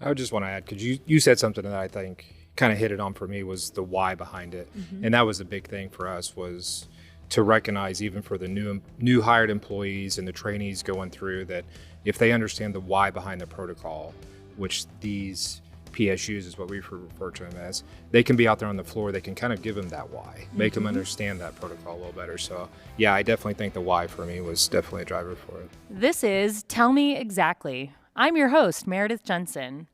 I would just want to add, because you said something that I think kind of hit it on for me, was the why behind it. And that was a big thing for us, was to recognize, even for the new hired employees and the trainees going through, that if they understand the why behind the protocol, which these PSUs is what we refer to them as, they can be out there on the floor, they can kind of give them that why, make them understand that protocol a little better. So yeah, I definitely think the why for me was definitely a driver for it. This is Tell Me Exactly. I'm your host, Meredith Jensen.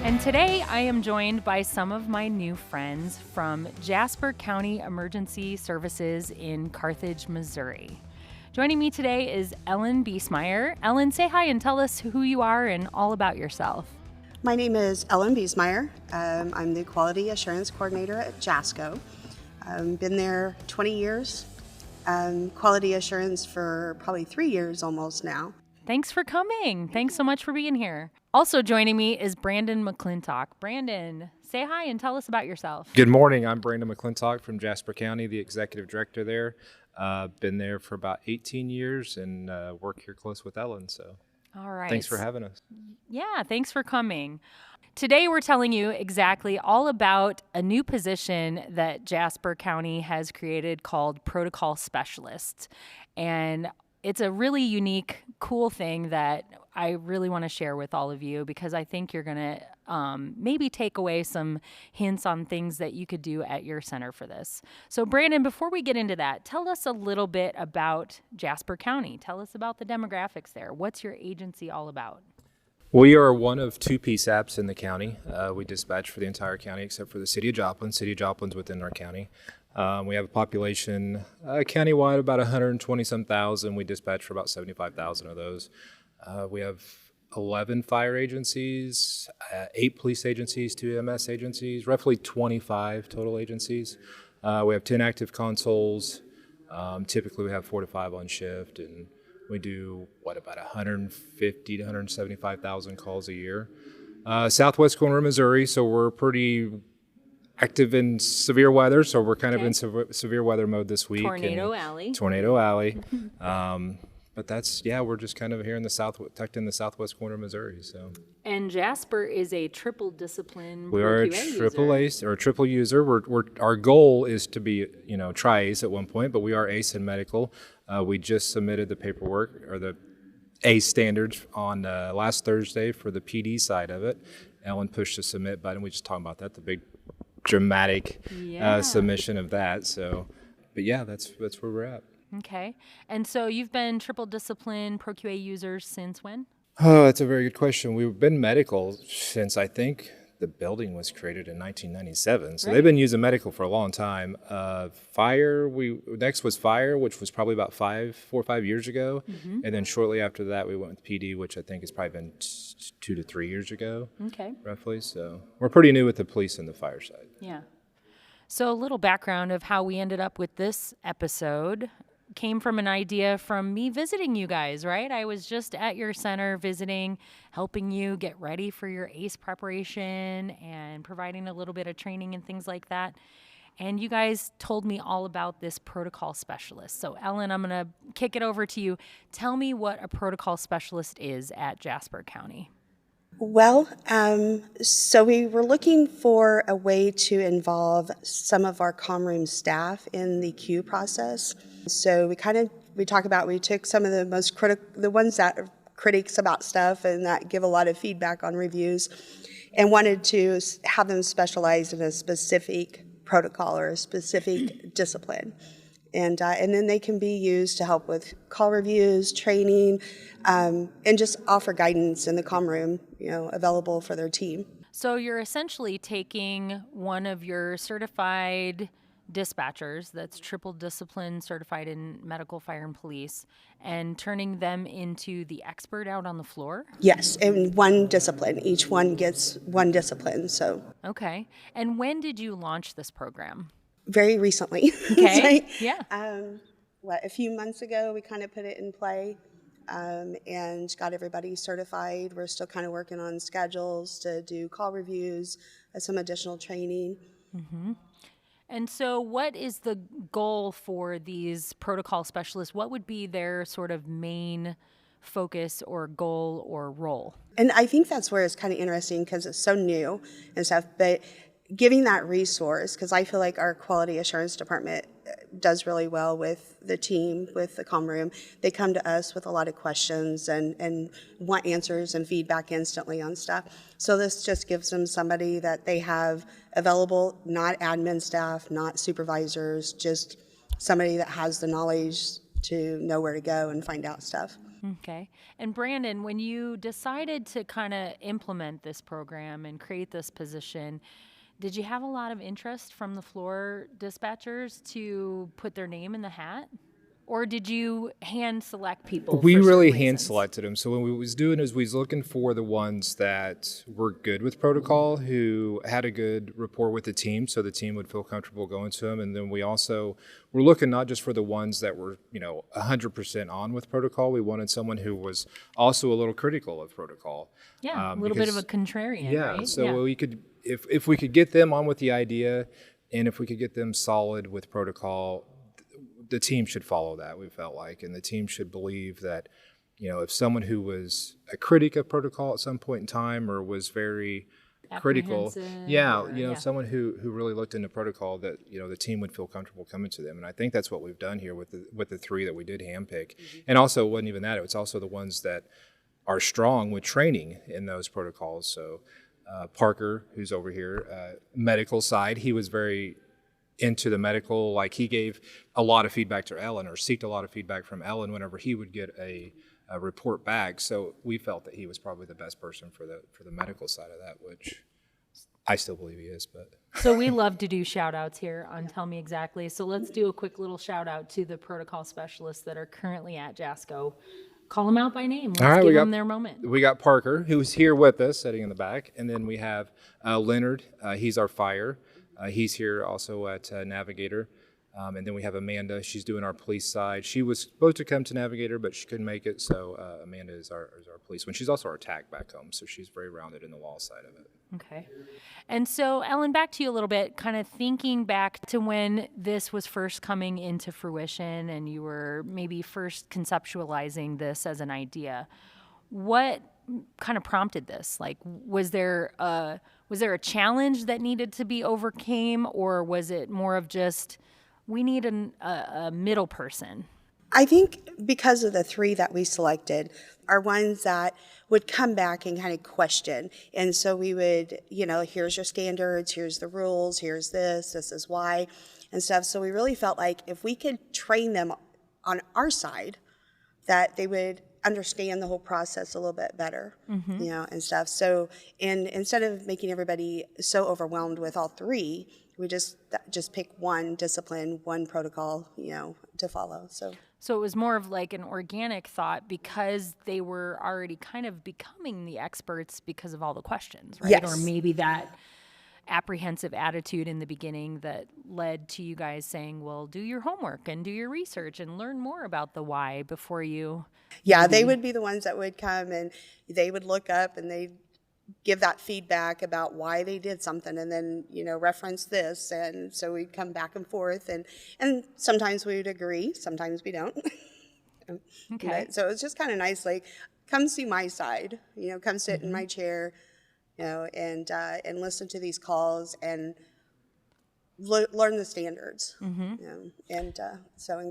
And today I am joined by some of my new friends from Jasper County Emergency Services in Carthage, Missouri. Joining me today is Ellen Biesemeyer. Ellen, say hi and tell us who you are and all about yourself. My name is Ellen Biesemeyer. I'm the Quality Assurance Coordinator at JASCO. Been there 20 years. Quality assurance for probably 3 years almost now. Thanks for coming. Thanks so much for being here. Also joining me is Brandon McClintock. Brandon, say hi and tell us about yourself. Good morning. I'm Brandon McClintock from Jasper County, the executive director there. Been there for about 18 years and work here close with Ellen. So all right. Thanks for having us. Yeah, thanks for coming. Today we're telling you exactly all about a new position that Jasper County has created called Protocol Specialist. And it's a really unique, cool thing that I really want to share with all of you, because I think you're going to maybe take away some hints on things that you could do at your center for this. So Brandon, before we get into that, tell us a little bit about Jasper County. Tell us about the demographics there. What's your agency all about? We are one of two PSAPs in the county. We dispatch for the entire county except for the city of Joplin. City of Joplin's within our county. We have a population countywide about 120-some thousand. We dispatch for about 75,000 of those. We have 11 fire agencies, 8 police agencies, 2 EMS agencies, roughly 25 total agencies. We have 10 active consoles. Typically we have 4 to 5 on shift, and we do, about 150 to 175,000 calls a year. Southwest corner of Missouri, so we're pretty active in severe weather, so we're kind of in severe weather mode this week. Tornado Alley. But that's, we're just kind of here in the tucked in the southwest corner of Missouri. So. And Jasper is a triple discipline. We are a triple ace or a triple user. Our goal is to be, tri-ace at one point, but we are ace in medical. We just submitted the paperwork or the ACE standards on last Thursday for the PD side of it. Ellen pushed the submit button. We just talked about that, the big dramatic submission of that. So, but that's where we're at. Okay. And so you've been triple discipline ProQA users since when? Oh, that's a very good question. We've been medical since I think the building was created in 1997. So They've been using medical for a long time. Fire, next was fire, which was probably about 4 or 5 years ago. Mm-hmm. And then shortly after that, we went with PD, which I think has probably been 2 to 3 years ago, roughly. So we're pretty new with the police and the fire side. Yeah. So a little background of how we ended up with this episode came from an idea from me visiting you guys, right? I was just at your center visiting, helping you get ready for your ACE preparation and providing a little bit of training and things like that. And you guys told me all about this protocol specialist. So Ellen, I'm going to kick it over to you. Tell me what a protocol specialist is at Jasper County. Well, so we were looking for a way to involve some of our comm room staff in the queue process. So we took some of the most the ones that are critics about stuff and that give a lot of feedback on reviews, and wanted to have them specialize in a specific protocol or a specific discipline. And then they can be used to help with call reviews, training, and just offer guidance in the comm room, available for their team. So you're essentially taking one of your certified dispatchers that's triple discipline certified in medical, fire, and police, and turning them into the expert out on the floor? Yes, in one discipline. Each one gets one discipline. So. Okay. And when did you launch this program? Very recently. Okay. Yeah. A few months ago, we kind of put it in play and got everybody certified. We're still kind of working on schedules to do call reviews, some additional training. Mm-hmm. And so what is the goal for these protocol specialists? What would be their sort of main focus or goal or role? And I think that's where it's kind of interesting because it's so new and stuff, but giving that resource, because I feel like our quality assurance department does really well with the team, with the comm room. They come to us with a lot of questions and want answers and feedback instantly on stuff. So this just gives them somebody that they have available, not admin staff, not supervisors, just somebody that has the knowledge to know where to go and find out stuff. Okay. And Brandon, when you decided to kind of implement this program and create this position, did you have a lot of interest from the floor dispatchers to put their name in the hat? Or did you hand select people? We for really certain hand reasons? selected them. So what we was doing is we was looking for the ones that were good with protocol, who had a good rapport with the team, so the team would feel comfortable going to them. And then we also were looking not just for the ones that were 100% on with protocol. We wanted someone who was also a little critical of protocol. Yeah, a little bit of a contrarian, Yeah. right? So we could, if we could get them on with the idea, and if we could get them solid with protocol, the team should follow that, we felt like, and the team should believe that, if someone who was a critic of protocol at some point in time or was very critical, Apprehensive someone who really looked into protocol, that the team would feel comfortable coming to them. And I think that's what we've done here with the three that we did handpick. And also, it wasn't even that; it's also the ones that are strong with training in those protocols. So Parker, who's over here, medical side, he was very into the medical, like he gave a lot of feedback to Ellen, or seeked a lot of feedback from Ellen whenever he would get a report back. So we felt that he was probably the best person for the medical side of that, which I still believe he is. But So we love to do shout outs here on Tell Me Exactly. So let's do a quick little shout out to the protocol specialists that are currently at JASCO. Call them out by name. Let's give them their moment. We got Parker, who's here with us, sitting in the back, and then we have Leonard. He's our fire. He's here also at Navigator. And then we have Amanda. She's doing our police side. She was supposed to come to Navigator, but she couldn't make it. So Amanda is our police one. She's also our TAC back home, so she's very rounded in the law side of it. Okay. And so, Ellen, back to you a little bit, kind of thinking back to when this was first coming into fruition and you were maybe first conceptualizing this as an idea. What kind of prompted this? Like, was there a challenge that needed to be overcame, or was it more of just, we need a middle person? I think because of the three that we selected are ones that would come back and kind of question. And so we would, here's your standards, here's the rules, here's this is why, and stuff. So we really felt like if we could train them on our side, that they would understand the whole process a little bit better, and stuff. So, and instead of making everybody so overwhelmed with all three, we just pick one discipline, one protocol, to follow. So it was more of like an organic thought because they were already kind of becoming the experts because of all the questions, right? Yes. Or maybe that apprehensive attitude in the beginning that led to you guys saying, well, do your homework and do your research and learn more about the why before you. Yeah, they would be the ones that would come and they would look up and they'd give that feedback about why they did something, and then reference this, and so we'd come back and forth, and sometimes we would agree, sometimes we don't. Okay. So it's just kind of nice, like, come see my side, come sit in my chair, and listen to these calls and learn the standards, and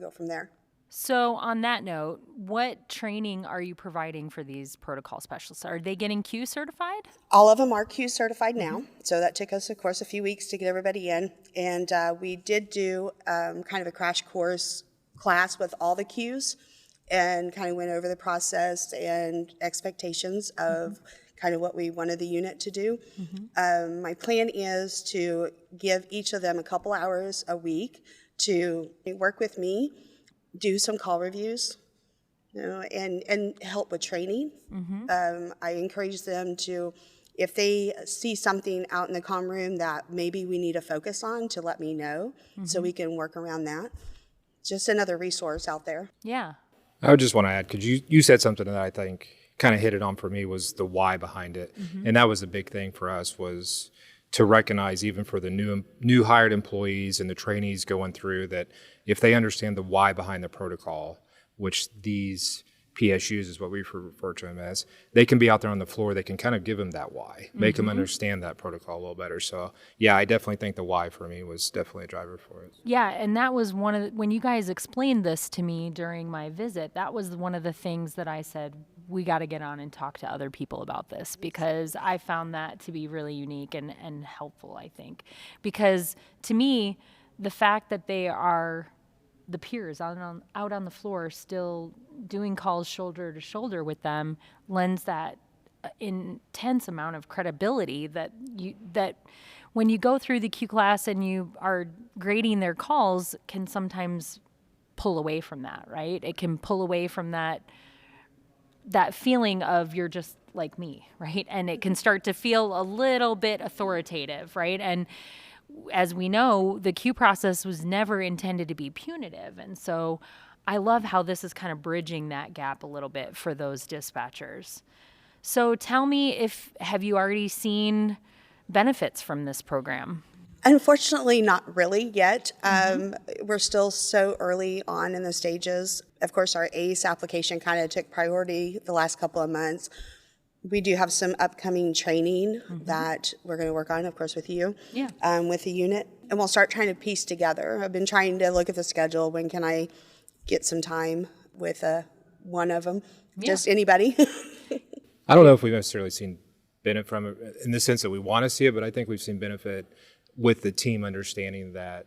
go from there. So on that note, what training are you providing for these protocol specialists? Are they getting Q certified? All of them are Q certified now. So that took us, of course, a few weeks to get everybody in. And we did do kind of a crash course class with all the Qs and kind of went over the process and expectations of kind of what we wanted the unit to do. My plan is to give each of them a couple hours a week to work with me, do some call reviews, and help with training. I encourage them to, if they see something out in the comm room that maybe we need to focus on, to let me know so we can work around that. Just another resource out there. Yeah. I would just want to add, because you said something that I think kind of hit it on for me, was the why behind it. And that was a big thing for us, was to recognize, even for the new hired employees and the trainees going through, that if they understand the why behind the protocol, which these PSUs is what we refer to them as. They can be out there on the floor. They can kind of give them that why, make them understand that protocol a little better. So yeah, I definitely think the why for me was definitely a driver for it. Yeah, and that was one of when you guys explained this to me during my visit, that was one of the things that I said, we got to get on and talk to other people about this, because I found that to be really unique and helpful, I think. Because to me, the fact that they are the peers out on the floor still doing calls shoulder to shoulder with them lends that intense amount of credibility that when you go through the Q class and you are grading their calls can sometimes pull away from that, right? It can pull away from that feeling of you're just like me, right? And it can start to feel a little bit authoritative, right? And as we know, the Q process was never intended to be punitive. And so I love how this is kind of bridging that gap a little bit for those dispatchers. So tell me, have you already seen benefits from this program? Unfortunately, not really yet. We're still so early on in the stages. Of course, our ACE application kind of took priority the last couple of months. We do have some upcoming training that we're going to work on, of course, with you, with the unit. And we'll start trying to piece together. I've been trying to look at the schedule. When can I get some time with one of them? Just anybody. I don't know if we've necessarily seen benefit from it in the sense that we want to see it, but I think we've seen benefit with the team understanding that,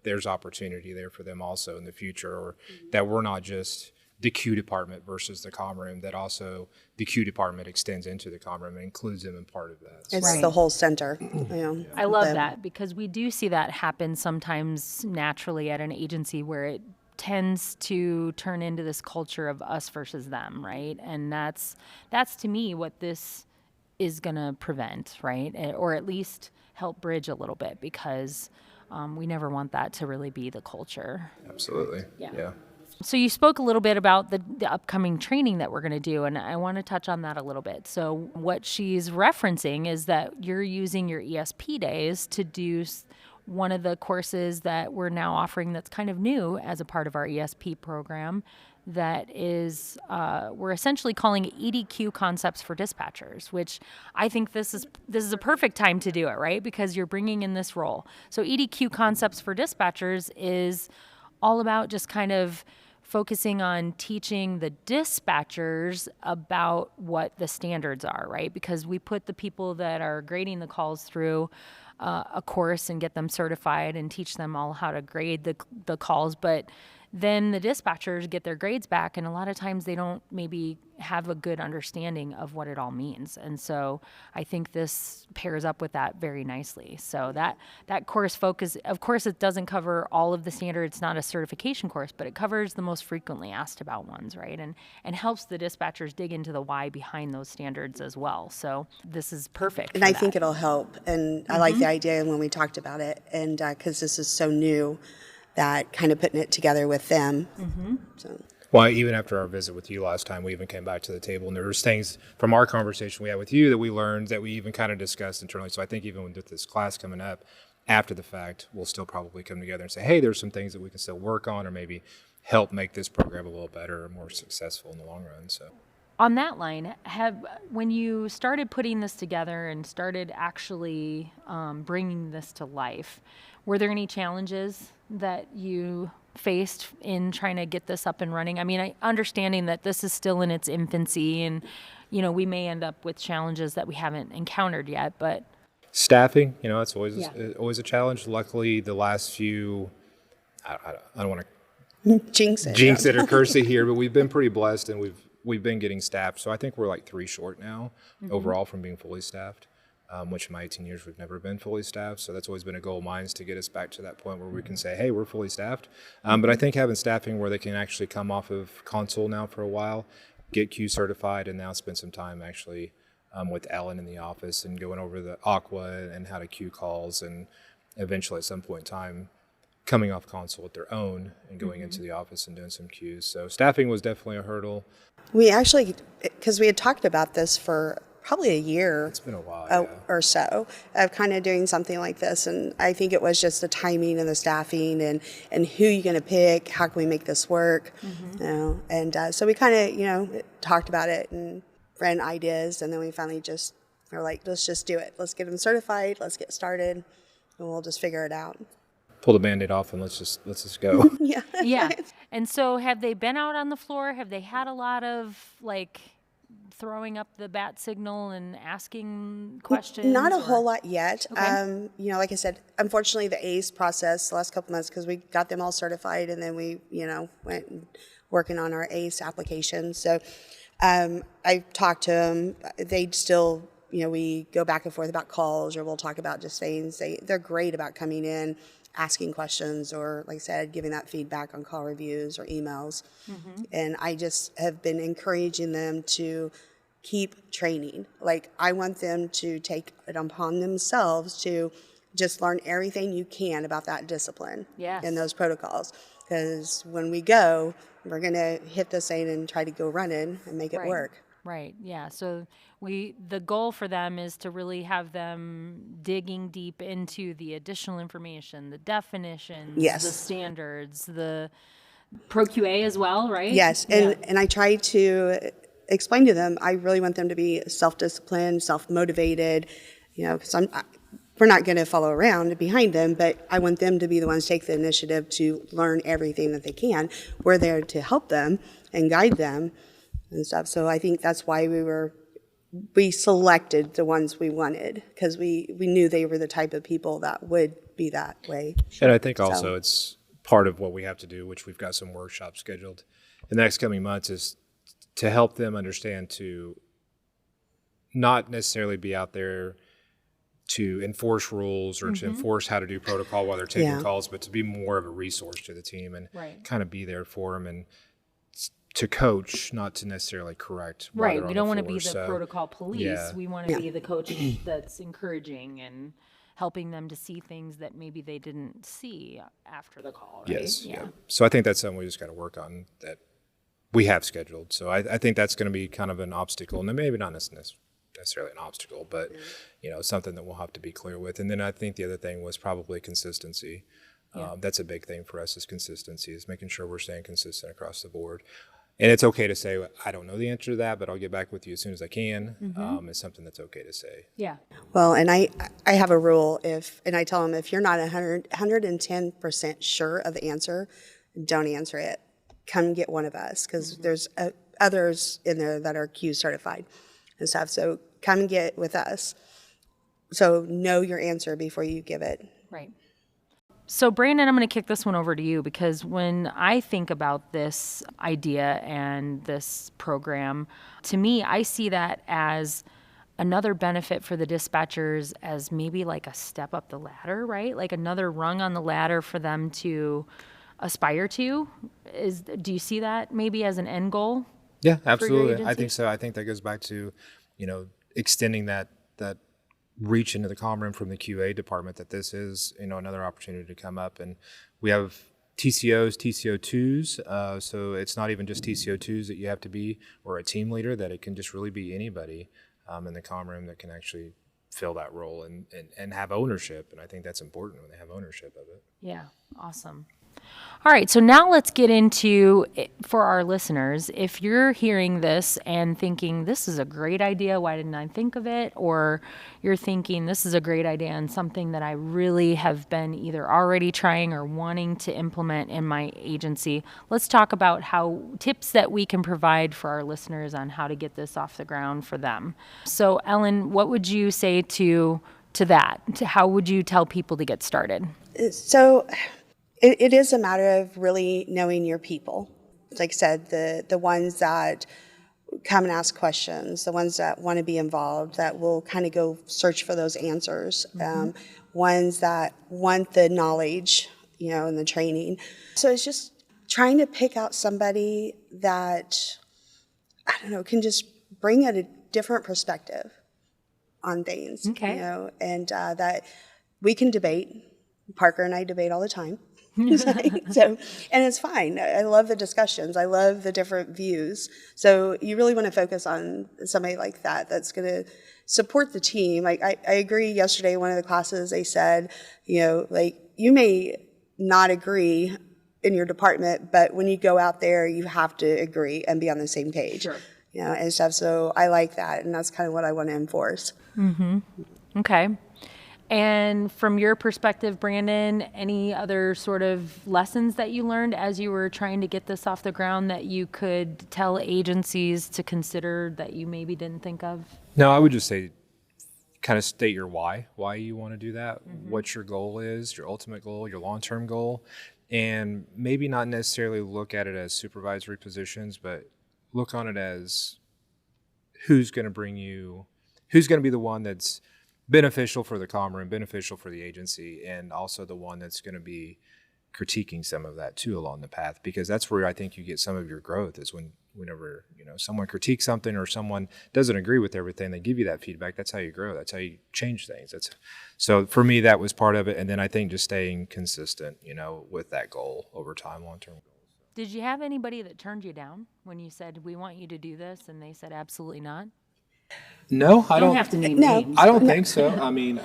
there's opportunity there for them also in the future, or that we're not just the Q department versus the comm room, that also the Q department extends into the comm room and includes them in part of that. So. It's the whole center. I love that, because we do see that happen sometimes naturally at an agency where it tends to turn into this culture of us versus them, right? And that's to me what this is going to prevent, right? Or at least help bridge a little bit, because we never want that to really be the culture. Absolutely. Yeah. So you spoke a little bit about the upcoming training that we're going to do, and I want to touch on that a little bit. So what she's referencing is that you're using your ESP days to do one of the courses that we're now offering that's kind of new as a part of our ESP program, that is, we're essentially calling it EDQ Concepts for Dispatchers, which I think this is a perfect time to do it, right? Because you're bringing in this role. So EDQ Concepts for Dispatchers is all about just kind of focusing on teaching the dispatchers about what the standards are, right? Because we put the people that are grading the calls through a course and get them certified and teach them all how to grade the calls, but then the dispatchers get their grades back, and a lot of times they don't maybe have a good understanding of what it all means. And so I think this pairs up with that very nicely. So that course focus, of course, it doesn't cover all of the standards. It's not a certification course, but it covers the most frequently asked about ones, right? And helps the dispatchers dig into the why behind those standards as well. So this is perfect. And I think it'll help. And I like the idea when we talked about it, and because this is so new, that kind of putting it together with them. So. Well, even after our visit with you last time, we even came back to the table, and there was things from our conversation we had with you that we learned that we even kind of discussed internally. So I think even with this class coming up after the fact, we'll still probably come together and say, hey, there's some things that we can still work on, or maybe help make this program a little better or more successful in the long run. So. On that line, when you started putting this together and started actually bringing this to life, were there any challenges that you faced in trying to get this up and running? I mean, understanding that this is still in its infancy, and we may end up with challenges that we haven't encountered yet, but staffing, it's always a challenge. Luckily, the last few, I don't want to jinx it or curse it here, but we've been pretty blessed, and we've been getting staffed. So I think we're like 3 short now overall from being fully staffed. Which in my 18 years we've never been fully staffed. So that's always been a goal of mine, is to get us back to that point where we can say, hey, we're fully staffed. But I think having staffing where they can actually come off of console now for a while, get Q certified, and now spend some time actually with Ellen in the office and going over the Aqua and how to Q calls, and eventually at some point in time coming off console with their own and going into the office and doing some Qs. So staffing was definitely a hurdle. We actually, because we had talked about this for probably a year. It's been a while. Or so of kind of doing something like this. And I think it was just the timing and the staffing and who you're going to pick, how can we make this work, you know. And so we kind of, talked about it and ran ideas, and then we finally just were like, let's just do it. Let's get them certified. Let's get started, and we'll just figure it out. Pull the Band-Aid off and let's just go. Yeah. Yeah. And so have they been out on the floor? Have they had a lot of throwing up the bat signal and asking questions? Not a whole lot yet. Okay. Like I said, unfortunately the ACE process the last couple months, because we got them all certified and then we, went and working on our ACE application. So I talked to them. They still, we go back and forth about calls, or we'll talk about just things. They're great about coming in, asking questions, or like I said, giving that feedback on call reviews or emails. And I just have been encouraging them to keep training. Like, I want them to take it upon themselves to just learn everything you can about that discipline and those protocols. Because when we go, we're going to hit this thing and try to go running and make it work. Right. Yeah. So the goal for them is to really have them digging deep into the additional information, the definitions, the standards, the ProQA as well, right? Yes. And I try to explain to them, I really want them to be self-disciplined, self-motivated, because we're not going to follow around behind them, but I want them to be the ones to take the initiative to learn everything that they can. We're there to help them and guide them and stuff. So I think that's why we selected the ones we wanted, because we knew they were the type of people that would be that way. And I think also it's part of what we have to do, which we've got some workshops scheduled in the next coming months, is to help them understand to not necessarily be out there to enforce rules or to enforce how to do protocol while they're taking calls, but to be more of a resource to the team and kind of be there for them and to coach, not to necessarily correct. Right. We don't want to be the protocol police. Yeah. We want to be the coach that's encouraging and helping them to see things that maybe they didn't see after the call. Right? Yes. Yeah. So I think that's something we just got to work on that we have scheduled. So I think that's going to be kind of an obstacle, and maybe not necessarily an obstacle, but something that we'll have to be clear with. And then I think the other thing was probably consistency. That's a big thing for us, is consistency, is making sure we're staying consistent across the board. And it's okay to say, I don't know the answer to that, but I'll get back with you as soon as I can. It's something that's okay to say. Yeah. Well, and I have a rule, and I tell them, if you're not 110% sure of the answer, don't answer it. Come get one of us, because there's others in there that are Q certified and stuff. So come get with us. So know your answer before you give it. Right. So Brandon, I'm going to kick this one over to you, because when I think about this idea and this program, to me, I see that as another benefit for the dispatchers, as maybe like a step up the ladder, right? Like another rung on the ladder for them to aspire to. Do you see that maybe as an end goal? Yeah, absolutely. I think so. I think that goes back to, extending that reach into the comm room from the QA department, that this is, another opportunity to come up. And we have TCOs, TCO2s. So it's not even just TCO2s that you have to be, or a team leader, that it can just really be anybody in the comm room that can actually fill that role and have ownership. And I think that's important when they have ownership of it. Yeah. Awesome. All right, so now let's get into, for our listeners, if you're hearing this and thinking, this is a great idea, why didn't I think of it? Or you're thinking, this is a great idea and something that I really have been either already trying or wanting to implement in my agency, let's talk about tips that we can provide for our listeners on how to get this off the ground for them. So Ellen, what would you say to that? How would you tell people to get started? So it is a matter of really knowing your people. Like I said, the ones that come and ask questions, the ones that want to be involved, that will kind of go search for those answers, ones that want the knowledge, and the training. So it's just trying to pick out somebody that, can just bring a different perspective on things, and that we can debate. Parker and I debate all the time. So, and it's fine. I love the discussions. I love the different views. So you really want to focus on somebody like that that's going to support the team. Like I agree. Yesterday, one of the classes, they said, like you may not agree in your department, but when you go out there, you have to agree and be on the same page. Sure. And stuff. So I like that, and that's kind of what I want to enforce. Okay. And from your perspective, Brandon, any other sort of lessons that you learned as you were trying to get this off the ground that you could tell agencies to consider that you maybe didn't think of? No, I would just say kind of state your why you want to do that, what your goal is, your ultimate goal, your long-term goal, and maybe not necessarily look at it as supervisory positions, but look on it as who's going to be the one that's beneficial for the comm room, beneficial for the agency, and also the one that's going to be critiquing some of that too along the path, because that's where I think you get some of your growth is whenever someone critiques something or someone doesn't agree with everything, they give you that feedback. That's how you grow. That's how you change things. So for me, that was part of it. And then I think just staying consistent, with that goal over time, long-term goals. Did you have anybody that turned you down when you said, we want you to do this, and they said absolutely not? No, I don't have to name No. names. I don't think so. I mean,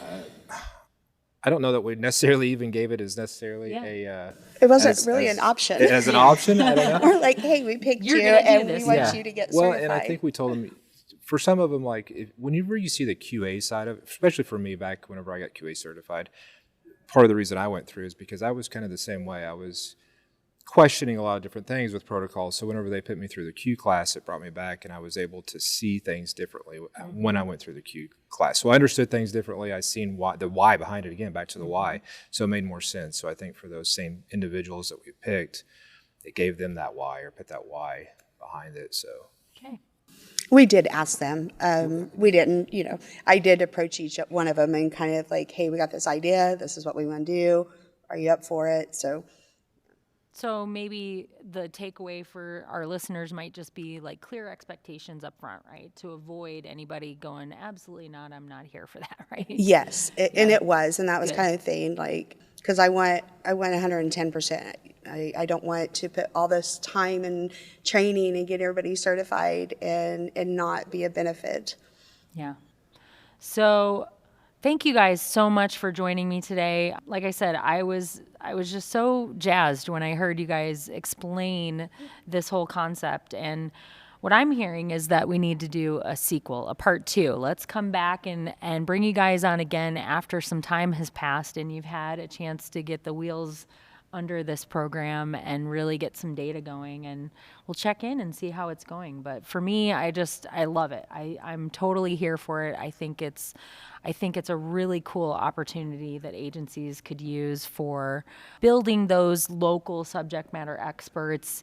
I don't know that we necessarily even gave it as necessarily It wasn't really an option. As an option, I don't know. We're like, hey, we picked You're you, gonna do and this. we want Yeah. you to get Well, certified. and I think we told them, for some of them, like whenever you see the QA side of it, especially for me back whenever I got QA certified, part of the reason I went through is because I was kind of the same way. I was questioning a lot of different things with protocols. So whenever they put me through the Q class, it brought me back, and I was able to see things differently when I went through the Q class. So I understood things differently. I seen the why behind it, again, back to the why. So it made more sense. So I think for those same individuals that we picked, it gave them that why, or put that why behind it. So Okay. We did ask them. We didn't, I did approach each one of them and kind of like, hey, we got this idea. This is what we want to do. Are you up for it? So maybe the takeaway for our listeners might just be like clear expectations up front, right? To avoid anybody going, absolutely not, I'm not here for that, right? Yes, and it was, and that was Good. kind of thing, like, because I went 110%. I don't want to put all this time and training and get everybody certified and not be a benefit. Yeah. So thank you guys so much for joining me today. Like I said, I was just so jazzed when I heard you guys explain this whole concept. And what I'm hearing is that we need to do a sequel, a part 2. Let's come back and bring you guys on again after some time has passed and you've had a chance to get the wheels under this program and really get some data going, and we'll check in and see how it's going. But for me, I love it. I'm totally here for it. I think it's a really cool opportunity that agencies could use for building those local subject matter experts,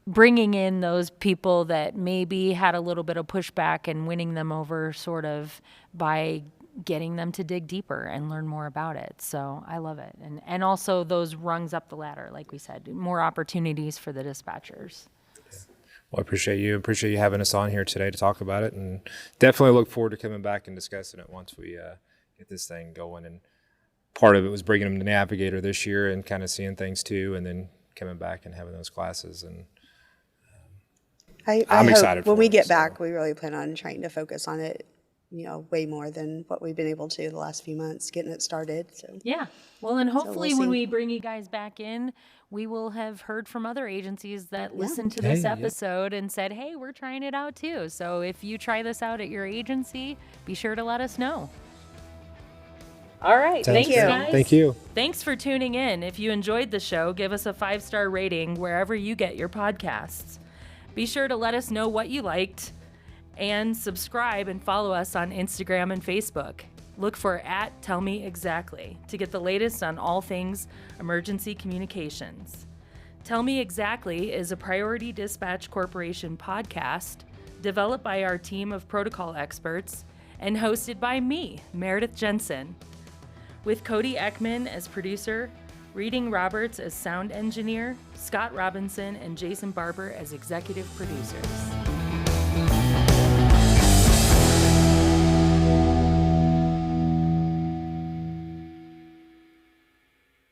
bringing in those people that maybe had a little bit of pushback and winning them over sort of by getting them to dig deeper and learn more about it. So I love it. And also those rungs up the ladder, like we said, more opportunities for the dispatchers. Well, I appreciate you having us on here today to talk about it, and definitely look forward to coming back and discussing it once we get this thing going. And part of it was bringing them to Navigator this year and kind of seeing things too, and then coming back and having those classes. And I'm hope excited for when we it, get so. back, we really plan on trying to focus on it, way more than what we've been able to the last few months, getting it started. So Yeah. Well, and hopefully we'll when see. we bring you guys back in, we will have heard from other agencies that listened to this episode and said, hey, we're trying it out too. So if you try this out at your agency, be sure to let us know. All right. Sounds Thanks, good. guys. Thank you. Thanks for tuning in. If you enjoyed the show, give us a 5-star rating wherever you get your podcasts. Be sure to let us know what you liked and subscribe and follow us on Instagram and Facebook. Look for @TellMeExactly to get the latest on all things emergency communications. Tell Me Exactly is a Priority Dispatch Corporation podcast developed by our team of protocol experts and hosted by me, Meredith Jensen, with Cody Ekman as producer, Reading Roberts as sound engineer, Scott Robinson and Jason Barber as executive producers.